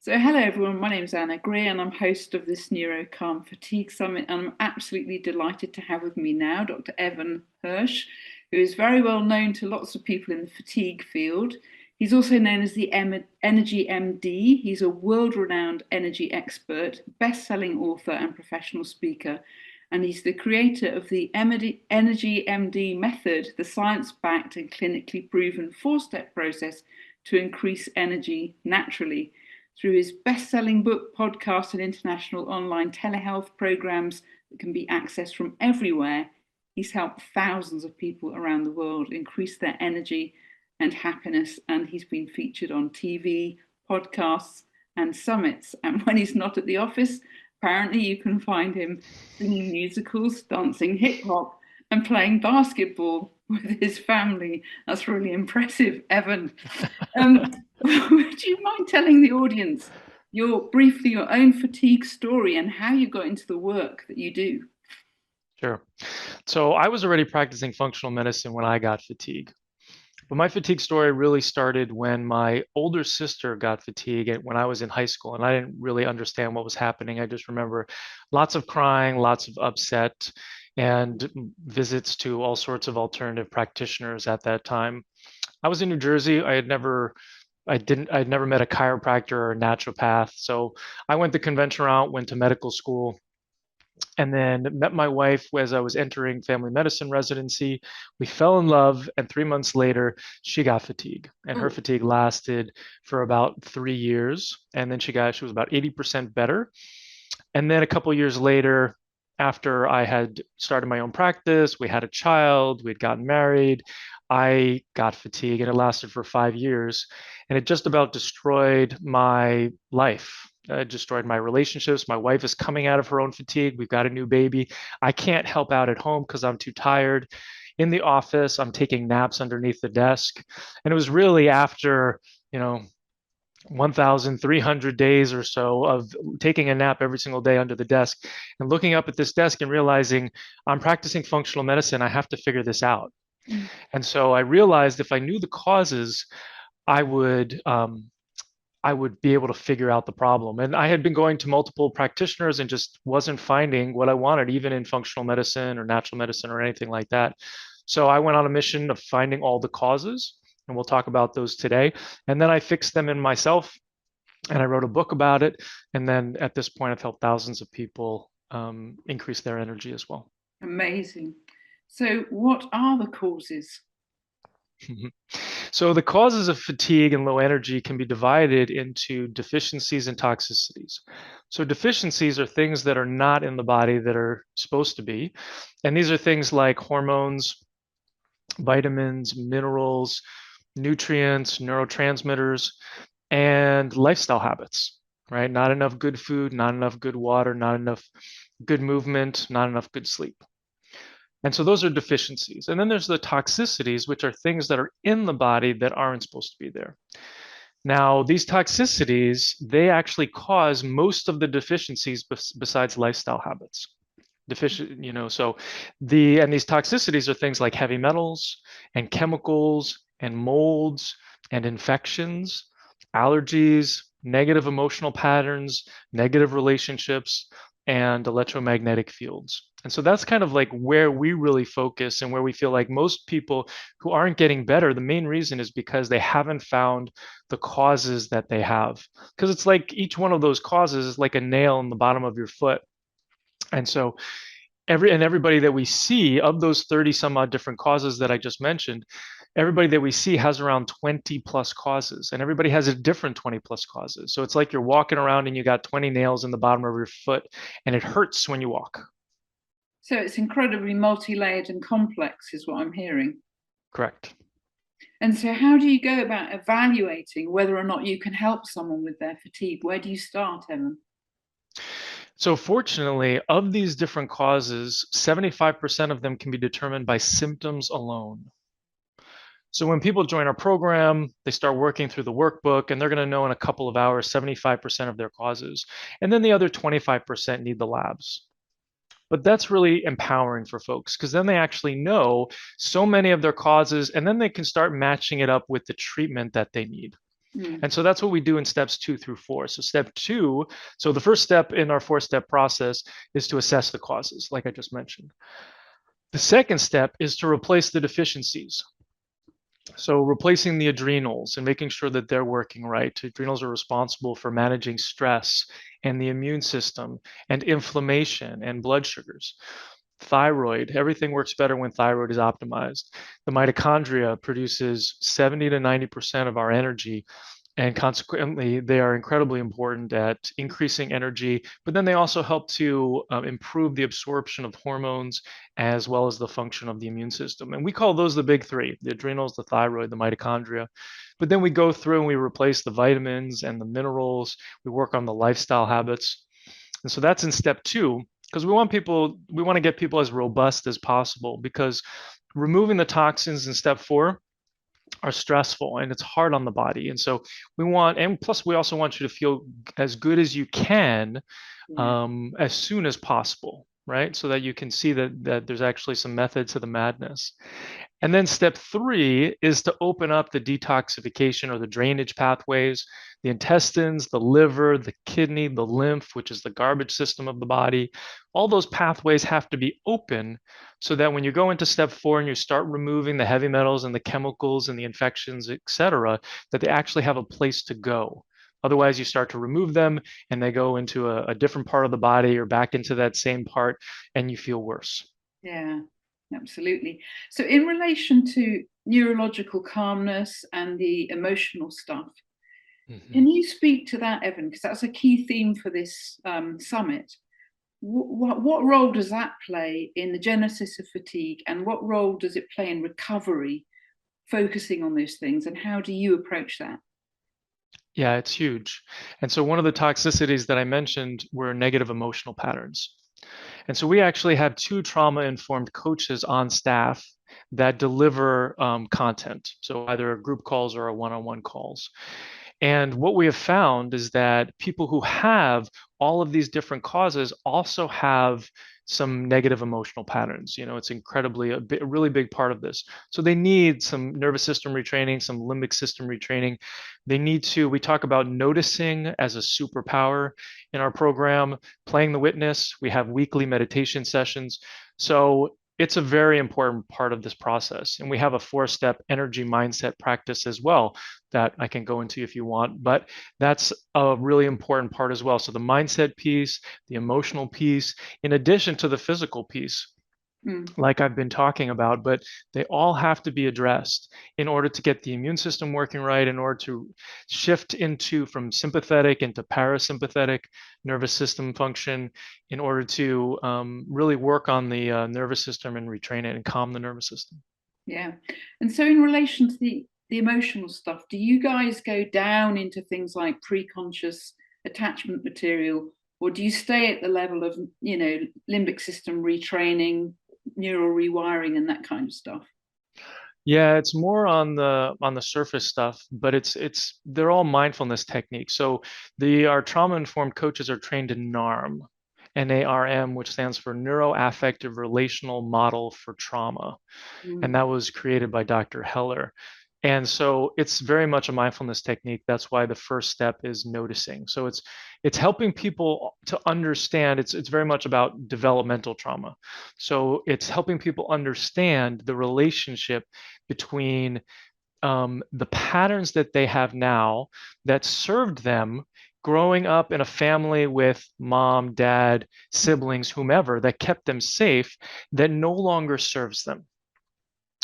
So, hello everyone, my name's Anna Greer and I'm host of this NeuroCalm Fatigue Summit. And I'm absolutely delighted to have with me now Dr. Evan Hirsch, who is very well known to lots of people in the fatigue field. He's also known as the Energy MD. He's a world renowned energy expert, best selling author, and professional speaker. And he's the creator of the Energy MD method, the science backed and clinically proven 4-step process to increase energy naturally. Through his best-selling book, podcast, and international online telehealth programs that can be accessed from everywhere, he's helped thousands of people around the world increase their energy and happiness, and he's been featured on TV, podcasts, and summits. And when he's not at the office, apparently you can find him singing musicals, dancing hip hop, and playing basketball with his family. That's really impressive, Evan. Would you mind telling the audience briefly your own fatigue story and how you got into the work that you do? Sure. So I was already practicing functional medicine when I got fatigue. But my fatigue story really started when my older sister got fatigue when I was in high school, and I didn't really understand what was happening. I just remember lots of crying, lots of upset, and visits to all sorts of alternative practitioners at that time. I was in New Jersey. I'd never met a chiropractor or a naturopath. So I went the convention route, went to medical school, and then met my wife as I was entering family medicine residency. We fell in love, and 3 months later, she got fatigue, and her Oh, fatigue lasted for about 3 years. And then she was about 80% better. And then a couple years later, after I had started my own practice, we had a child, we'd gotten married, I got fatigue, and it lasted for 5 years. And it just about destroyed my life. It destroyed my relationships. My wife is coming out of her own fatigue. We've got a new baby. I can't help out at home because I'm too tired. In the office, I'm taking naps underneath the desk. And it was really after, you know, 1,300 days or so of taking a nap every single day under the desk and looking up at this desk and realizing I'm practicing functional medicine. I have to figure this out. mm, And so I realized if I knew the causes, I would I would be able to figure out the problem. And I had been going to multiple practitioners and just wasn't finding what I wanted, even in functional medicine or natural medicine or anything like that. So I went on a mission of finding all the causes, and we'll talk about those today. And then I fixed them in myself, and I wrote a book about it. And then at this point, I've helped thousands of people increase their energy as well. amazing. So, what are the causes? So the causes of fatigue and low energy can be divided into deficiencies and toxicities. So deficiencies are things that are not in the body that are supposed to be. And these are things like hormones, vitamins, minerals, nutrients, neurotransmitters, and lifestyle habits, right? Not enough good food, not enough good water, not enough good movement, not enough good sleep. And so those are deficiencies. And then there's the toxicities, which are things that are in the body that aren't supposed to be there. Now, these toxicities, they actually cause most of the deficiencies besides lifestyle habits. Deficient, so and these toxicities are things like heavy metals and chemicals and molds and infections, allergies, negative emotional patterns, negative relationships, and electromagnetic fields. And so that's kind of like where we really focus and where we feel like most people who aren't getting better, the main reason is because they haven't found the causes that they have. Because it's like each one of those causes is like a nail in the bottom of your foot. And so everybody that we see of those 30 some odd different causes that I just mentioned, everybody that we see has around 20 plus causes, and everybody has a different 20 plus causes. So it's like you're walking around and you got 20 nails in the bottom of your foot, and it hurts when you walk. So, it's incredibly multi layered and complex, is what I'm hearing. Correct. And so, how do you go about evaluating whether or not you can help someone with their fatigue? Where do you start, Evan? So fortunately, of these different causes, 75% of them can be determined by symptoms alone. So when people join our program, they start working through the workbook, and they're going to know in a couple of hours 75% of their causes. And then the other 25% need the labs. But that's really empowering for folks because then they actually know so many of their causes, and then they can start matching it up with the treatment that they need. Mm. And so that's what we do in steps 2 through 4. So step 2, so the first step in our 4-step process is to assess the causes, like I just mentioned. The second step is to replace the deficiencies. So replacing the adrenals and making sure that they're working right. Adrenals are responsible for managing stress and the immune system and inflammation and blood sugars. Thyroid, everything works better when thyroid is optimized. The mitochondria produces 70 to 90% of our energy, and consequently, they are incredibly important at increasing energy, but then they also help to improve the absorption of hormones as well as the function of the immune system. And we call those the big three: the adrenals, the thyroid, the mitochondria. But then we go through and we replace the vitamins and the minerals. We work on the lifestyle habits. And so that's in step 2, because we want to get people as robust as possible, because removing the toxins in step 4 are stressful and it's hard on the body. And so and plus we also want you to feel as good as you can Yeah. as soon as possible, right? So that you can see that there's actually some method to the madness. And then step 3 is to open up the detoxification or the drainage pathways, the intestines, the liver, the kidney, the lymph, which is the garbage system of the body. All those pathways have to be open so that when you go into step 4 and you start removing the heavy metals and the chemicals and the infections, etc., that they actually have a place to go. Otherwise, you start to remove them and they go into a different part of the body or back into that same part, and you feel worse. Yeah, absolutely. So, in relation to neurological calmness and the emotional stuff, Mhm. can you speak to that, Evan? Because that's a key theme for this summit. What role does that play in the genesis of fatigue, and what role does it play in recovery, focusing on those things, and how do you approach that? Yeah, it's huge. And so one of the toxicities that I mentioned were negative emotional patterns. And so we actually have 2 trauma-informed coaches on staff that deliver content. So either group calls or a one-on-one calls. And what we have found is that people who have all of these different causes also have some negative emotional patterns. It's incredibly a really big part of this. So they need some nervous system retraining, some limbic system retraining. We talk about noticing as a superpower in our program, playing the witness. We have weekly meditation sessions. So it's a very important part of this process. And we have a 4-step energy mindset practice as well that I can go into if you want, but that's a really important part as well. So the mindset piece, the emotional piece, in addition to the physical piece, Mm, like I've been talking about, but they all have to be addressed in order to get the immune system working right, in order to shift from sympathetic into parasympathetic nervous system function, in order to really work on the nervous system and retrain it and calm the nervous system. yeah. And so, in relation to the emotional stuff, do you guys go down into things like pre-conscious attachment material, or do you stay at the level of limbic system retraining, neural rewiring, and that kind of stuff? Yeah, it's more on the surface stuff, but it's they're all mindfulness techniques. So our trauma-informed coaches are trained in NARM, NARM, which stands for Neuroaffective Relational Model for Trauma, and Mm, that was created by Dr. Heller. And so it's very much a mindfulness technique. That's why the first step is noticing. So it's helping people to understand. It's very much about developmental trauma. So it's helping people understand the relationship between the patterns that they have now that served them growing up in a family with mom, dad, siblings, whomever, that kept them safe, that no longer serves them.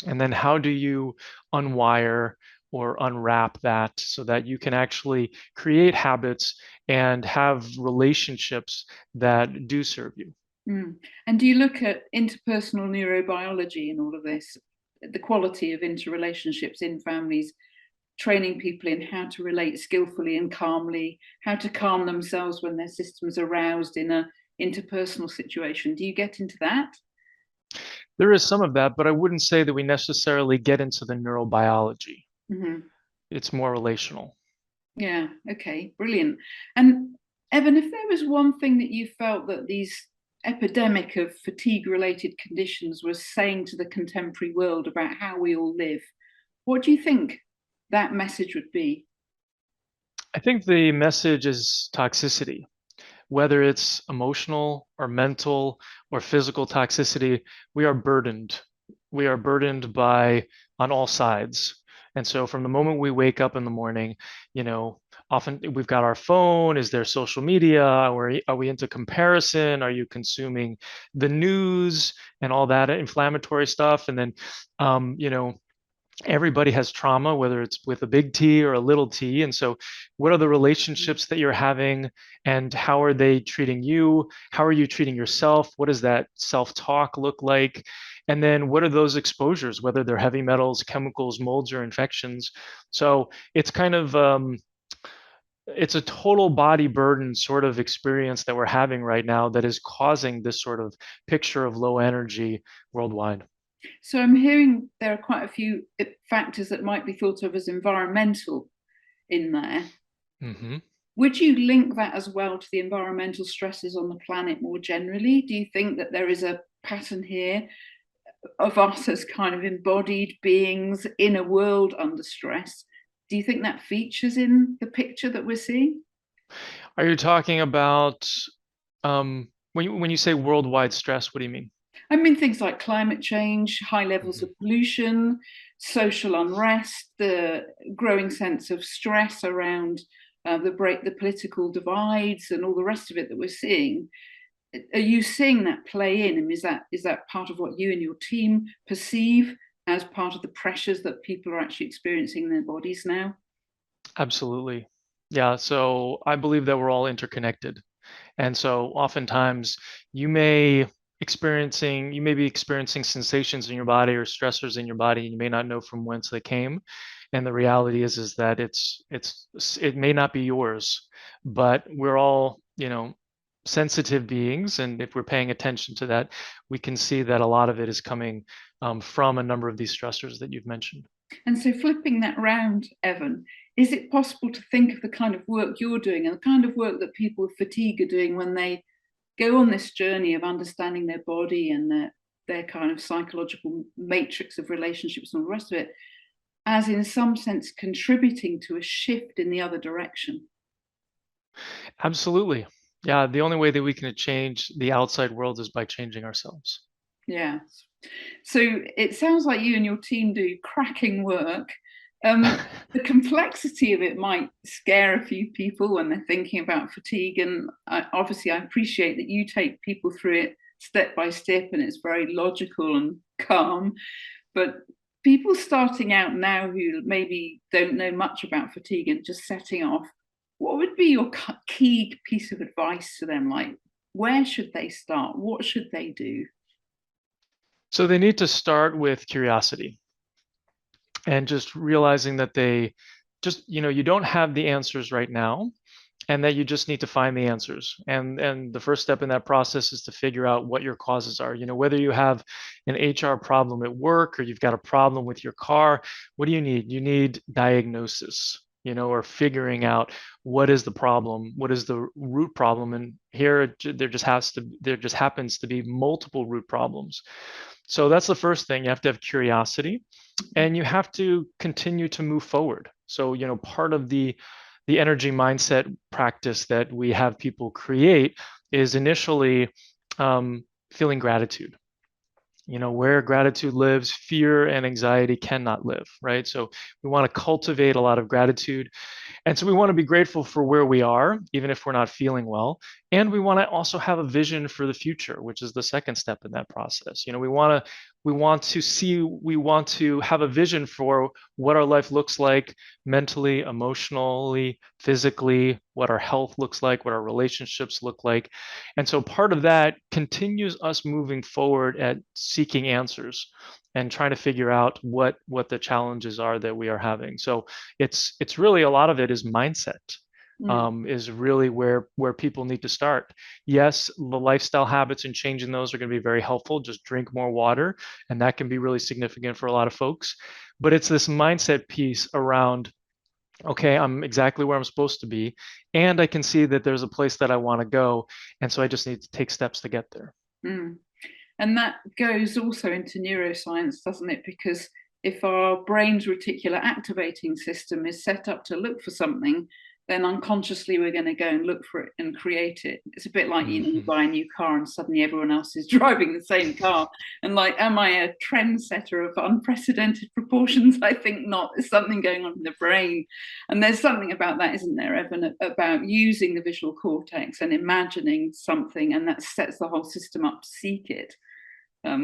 And then how do you unwire or unwrap that so that you can actually create habits and have relationships that do serve you? mm. And do you look at interpersonal neurobiology in all of this, the quality of interrelationships in families, training people in how to relate skillfully and calmly, how to calm themselves when their system's aroused in a interpersonal situation? Do you get into that? There is some of that, but I wouldn't say that we necessarily get into the neurobiology. Mm-hmm. It's more relational. Yeah, okay, brilliant. And Evan, if there was one thing that you felt that these epidemic of fatigue related conditions was saying to the contemporary world about how we all live, what do you think that message would be? I think the message is toxicity, whether it's emotional or mental or physical toxicity. We are burdened. We are burdened by on all sides. And so from the moment we wake up in the morning, you know, often we've got our phone. Is there social media? Are we into comparison? Are you consuming the news and all that inflammatory stuff? And then, you know, everybody has trauma, whether it's with a big T or a little t. And so, what are the relationships that you're having, and how are they treating you? How are you treating yourself? What does that self talk look like? And then, what are those exposures, whether they're heavy metals, chemicals, molds, or infections? So, it's kind of it's a total body burden sort of experience that we're having right now that is causing this sort of picture of low energy worldwide. So I'm hearing there are quite a few factors that might be thought of as environmental in there. Hmm. Would you link that as well to the environmental stresses on the planet more generally? Do you think that there is a pattern here of us as kind of embodied beings in a world under stress? Do you think that features in the picture that we're seeing? Are you talking about when you say worldwide stress, what do you mean? I mean, things like climate change, high levels Mhm. of pollution, social unrest, the growing sense of stress around the political divides, and all the rest of it that we're seeing. Are you seeing that play in? And is that part of what you and your team perceive as part of the pressures that people are actually experiencing in their bodies now? Absolutely. Yeah, so I believe that we're all interconnected. And so oftentimes you may be experiencing sensations in your body or stressors in your body, and you may not know from whence they came. And the reality is that it may not be yours, but we're all, sensitive beings, and if we're paying attention to that, we can see that a lot of it is coming from a number of these stressors that you've mentioned. And so, flipping that round, Evan, is it possible to think of the kind of work you're doing and the kind of work that people with fatigue are doing when they go on this journey of understanding their body and their kind of psychological matrix of relationships and all the rest of it, as in some sense contributing to a shift in the other direction? Absolutely. Yeah, the only way that we can change the outside world is by changing ourselves. Yeah. So it sounds like you and your team do cracking work. Um, the complexity of it might scare a few people when they're thinking about fatigue. And obviously, I appreciate that you take people through it step by step and it's very logical and calm. But people starting out now who maybe don't know much about fatigue and just setting off, what would be your key piece of advice to them? Like, where should they start? What should they do? So they need to start with curiosity and just realizing that you don't have the answers right now, and that you just need to find the answers. And the first step in that process is to figure out what your causes are. Whether you have an HR problem at work or you've got a problem with your car, what do you need? You need diagnosis, or figuring out what is the problem, what is the root problem. And here there just happens to be multiple root problems. So that's the first thing. You have to have curiosity, and you have to continue to move forward. So, part of the energy mindset practice that we have people create is initially feeling gratitude. Where gratitude lives, fear and anxiety cannot live, right? So we want to cultivate a lot of gratitude, and so we want to be grateful for where we are, even if we're not feeling well. And we want to also have a vision for the future, which is the second step in that process. We want to have a vision for what our life looks like mentally, emotionally, physically, what our health looks like, what our relationships look like. And so part of that continues us moving forward at seeking answers and trying to figure out what the challenges are that we are having. So it's really a lot of it is mindset, Mm. is really where people need to start. Yes, the lifestyle habits and changing those are going to be very helpful. Just drink more water, and that can be really significant for a lot of folks. But it's this mindset piece around, okay, I'm exactly where I'm supposed to be, and I can see that there's a place that I want to go, and so I just need to take steps to get there. Mm. And that goes also into neuroscience, doesn't it? Because if our brain's reticular activating system is set up to look for something, then unconsciously we're going to go and look for it and create it. It's a bit like, you buy a new car and suddenly everyone else is driving the same car. And like, am I a trendsetter of unprecedented proportions? I think not. There's something going on in the brain. And there's something about that, isn't there, Evan, about using the visual cortex and imagining something, and that sets the whole system up to seek it.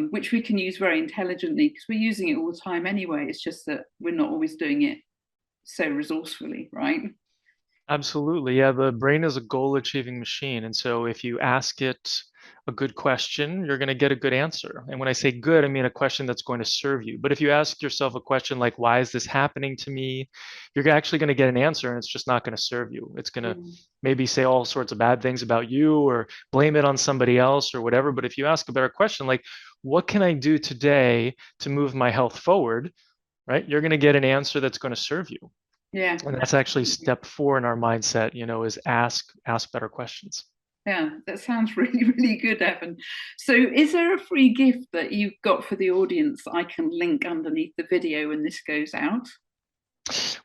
Which we can use very intelligently because we're using it all the time anyway. It's just that we're not always doing it so resourcefully, right? Absolutely. Yeah, the brain is a goal-achieving machine. And so if you ask it a good question, you're going to get a good answer. And when I say good, I mean a question that's going to serve you. But if you ask yourself a question like, why is this happening to me? You're actually going to get an answer and it's just not going to serve you. It's going to maybe say all sorts of bad things about you or blame it on somebody else or whatever. But if you ask a better question like, what can I do today to move my health forward? Right? You're going to get an answer that's going to serve you. Yeah. And that's actually step 4 in our mindset, is ask better questions. Yeah, that sounds really, really good, Evan. So is there a free gift that you've got for the audience I can link underneath the video when this goes out?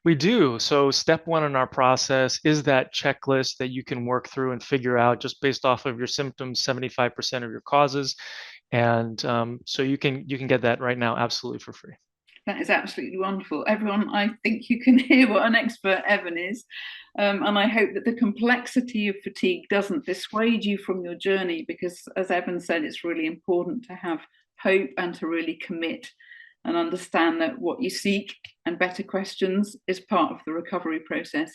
We do. So step 1 in our process is that checklist that you can work through and figure out just based off of your symptoms, 75% of your causes. And so you can get that right now absolutely for free. That is absolutely wonderful. Everyone, I think you can hear what an expert Evan is. And I hope that the complexity of fatigue doesn't dissuade you from your journey, because as Evan said, it's really important to have hope and to really commit and understand that what you seek and better questions is part of the recovery process.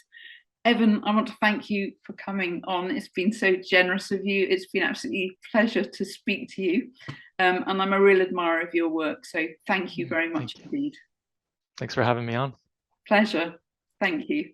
Evan, I want to thank you for coming on. It's been so generous of you. It's been absolutely a pleasure to speak to you. And I'm a real admirer of your work. So thank you very much indeed. Thanks for having me on. Pleasure. Thank you.